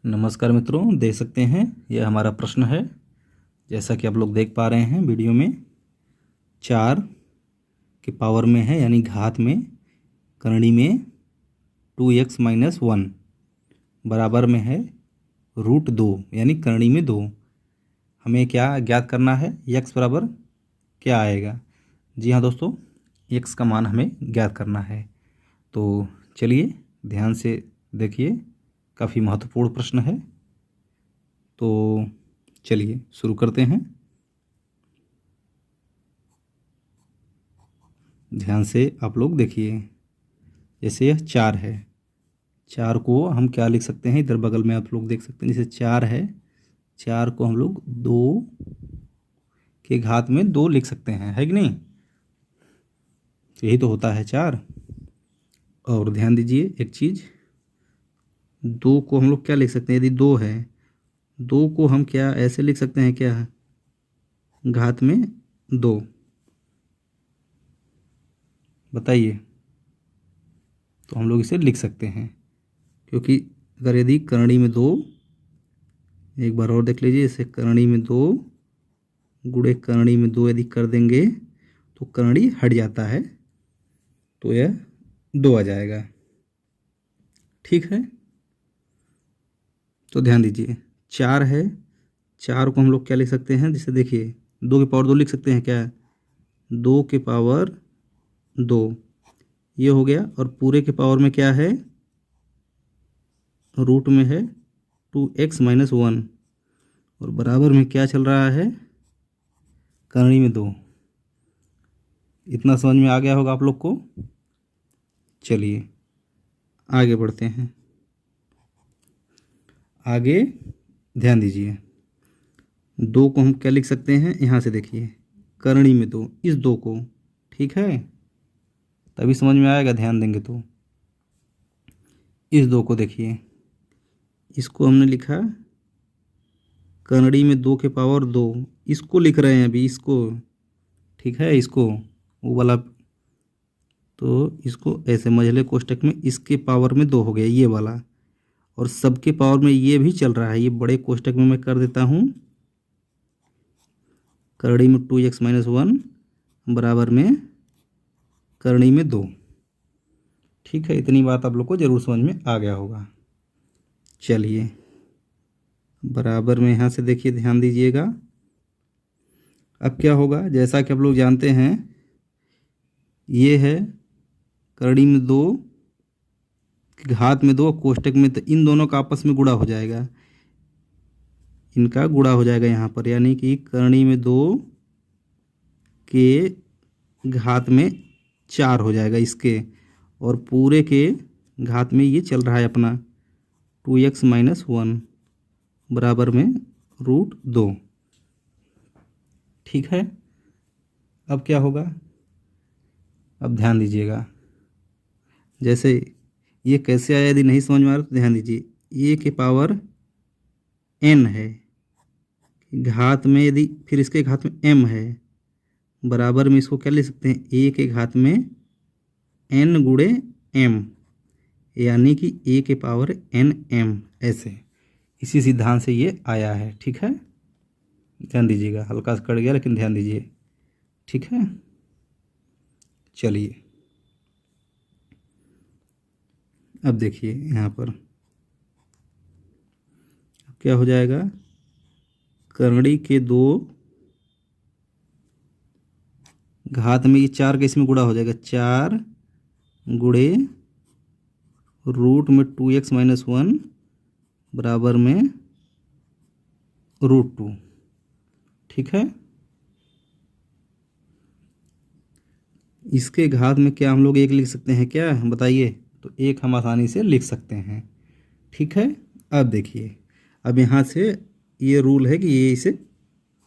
नमस्कार मित्रों, देख सकते हैं यह हमारा प्रश्न है। जैसा कि आप लोग देख पा रहे हैं वीडियो में, 4 के पावर में है यानी घात में करणी में 2x-1 बराबर में है √2 यानी करणी में 2। हमें क्या ज्ञात करना है? x बराबर क्या आएगा? जी हाँ दोस्तों, x का मान हमें ज्ञात करना है। तो चलिए ध्यान से देखिए, काफ़ी महत्वपूर्ण प्रश्न है। तो चलिए शुरू करते हैं। ध्यान से आप लोग देखिए, जैसे यह 4 है, 4 को हम क्या लिख सकते हैं? इधर बगल में आप लोग देख सकते हैं, जैसे 4 है, 4 को हम लोग 2 के घात में 2 लिख सकते हैं, है कि नहीं? यही तो होता है 4। और ध्यान दीजिए एक चीज़, 2 को हम लोग क्या लिख सकते हैं? यदि 2 है, 2 को हम क्या ऐसे लिख सकते हैं? क्या घात में 2? बताइए। तो हम लोग इसे लिख सकते हैं, क्योंकि अगर यदि करणी में 2, एक बार और देख लीजिए, इसे करणी में 2 गुणे करणी में 2 यदि कर देंगे तो करणी हट जाता है, तो यह 2 आ जाएगा। ठीक है, तो ध्यान दीजिए, 4 है, 4 को हम लोग क्या लिख सकते हैं? जैसे देखिए, 2 की पावर 2 लिख सकते हैं क्या? 2 के पावर 2 ये हो गया। और पूरे के पावर में क्या है? रूट में है 2x-1 और बराबर में क्या चल रहा है? करणी में 2। इतना समझ में आ गया होगा आप लोग को। चलिए आगे बढ़ते हैं। आगे ध्यान दीजिए, 2 को हम क्या लिख सकते हैं? यहाँ से देखिए, करणी में 2, इस 2 को, ठीक है, तभी समझ में आएगा, ध्यान देंगे तो। इस 2 को देखिए, इसको हमने लिखा करणी में 2 के पावर 2, इसको लिख रहे हैं अभी, इसको, ठीक है, इसको, वो वाला। तो इसको ऐसे मझले कोष्टक में इसके पावर में 2 हो गया, ये वाला। और सबके पावर में ये भी चल रहा है, ये बड़े कोष्टक में मैं कर देता हूँ, करणी में 2x-1 बराबर में करणी में 2। ठीक है, इतनी बात आप लोग को जरूर समझ में आ गया होगा। चलिए बराबर में यहाँ से देखिए, ध्यान दीजिएगा। अब क्या होगा? जैसा कि आप लोग जानते हैं, ये है करणी में 2 घात में 2 कोष्टक में, तो इन दोनों का आपस में गुणा हो जाएगा, इनका गुणा हो जाएगा यहाँ पर, यानी कि करणी में 2 के घात में 4 हो जाएगा इसके, और पूरे के घात में ये चल रहा है अपना 2x-1 बराबर में √2। ठीक है, अब क्या होगा? अब ध्यान दीजिएगा, जैसे ये कैसे आया, यदि नहीं समझ में आ रहा तो ध्यान दीजिए, a के पावर n है घात में, यदि फिर इसके घात में m है, बराबर में इसको क्या लिख सकते हैं? a के घात में n गुणे m, यानी कि a के पावर nm, ऐसे इसी सिद्धांत से ये आया है। ठीक है, ध्यान दीजिएगा, हल्का सा कट गया लेकिन ध्यान दीजिए। ठीक है, चलिए अब देखिए यहाँ पर क्या हो जाएगा? करणी के 2 घात में ये 4 के इसमें गुणा हो जाएगा, 4 गुणे रूट में 2x-1 बराबर में √2। ठीक है, इसके घात में क्या हम लोग 1 लिख सकते हैं क्या? बताइए। तो 1 हम आसानी से लिख सकते हैं। ठीक है, अब देखिए, अब यहाँ से ये रूल है कि ये इसे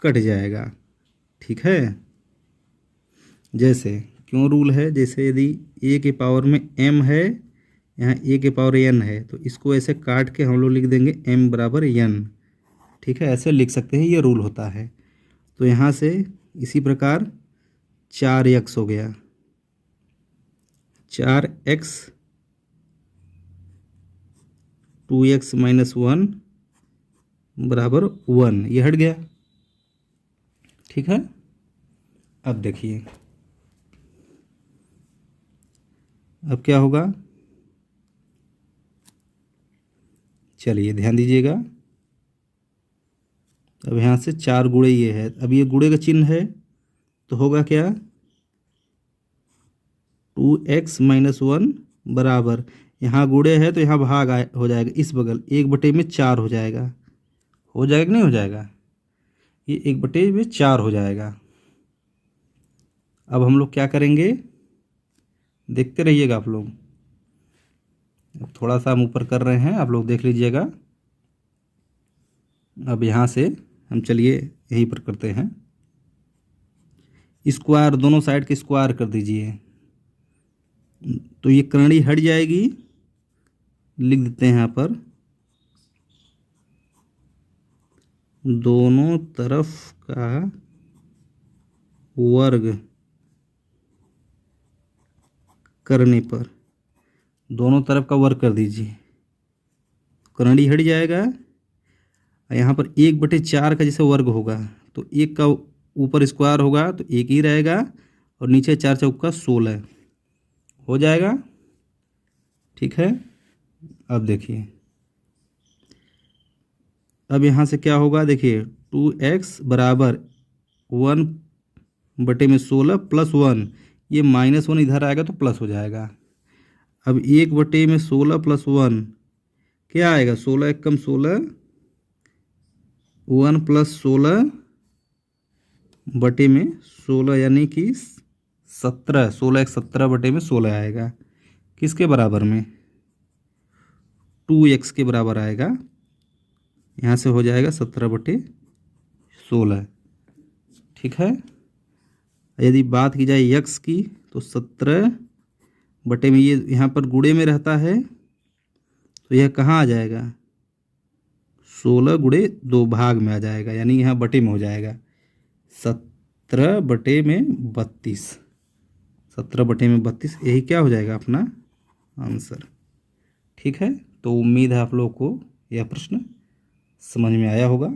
कट जाएगा। ठीक है, जैसे क्यों रूल है? जैसे यदि a के पावर में m है, यहाँ a के पावर n है, तो इसको ऐसे काट के हम लोग लिख देंगे m बराबर n। ठीक है, ऐसे लिख सकते हैं, ये रूल होता है। तो यहाँ से इसी प्रकार 4x हो गया, 4x 2x-1 बराबर 1, ये हट गया। ठीक है, अब देखिए अब क्या होगा, चलिए ध्यान दीजिएगा। अब यहाँ से 4 गुणे ये है, अब ये गुणे का चिन्ह है तो होगा क्या, 2x-1 बराबर, यहाँ गुणे है तो यहाँ भाग हो जाएगा, इस बगल 1/4 हो जाएगा। हो जाएगा कि नहीं हो जाएगा, ये 1/4 हो जाएगा। अब हम लोग क्या करेंगे, देखते रहिएगा आप लोग। अब थोड़ा सा हम ऊपर कर रहे हैं, आप लोग देख लीजिएगा। अब यहाँ से हम चलिए यहीं पर करते हैं, स्क्वायर दोनों साइड के स्क्वायर कर दीजिए, तो ये करणी हट जाएगी। लिख देते हैं यहाँ पर, दोनों तरफ का वर्ग करने पर, दोनों तरफ का वर्ग कर दीजिए, करणी हट जाएगा। यहाँ पर 1/4 का जैसे वर्ग होगा तो 1 का ऊपर स्क्वायर होगा तो 1 ही रहेगा, और नीचे 4 चौका 16 हो जाएगा। ठीक है, अब देखिए, अब यहाँ से क्या होगा, देखिए 2x बराबर 1/16 प्लस 1, ये -1 इधर आएगा तो प्लस हो जाएगा। अब 1/16 प्लस 1 क्या आएगा, 16 एक कम 16, 1 + 16/16 यानी कि 17, 16 एक 17/16 आएगा। किसके बराबर में, 2x के बराबर आएगा। यहाँ से हो जाएगा 17/16। ठीक है, यदि बात की जाए x की तो 17 बटे में, ये यहाँ पर गुणे में रहता है तो यह कहाँ आ जाएगा, 16 गुणे 2 भाग में आ जाएगा, यानी यहाँ बटे में हो जाएगा 17/32। 17/32 यही क्या हो जाएगा अपना आंसर। ठीक है, तो उम्मीद है आप लोग को यह प्रश्न समझ में आया होगा।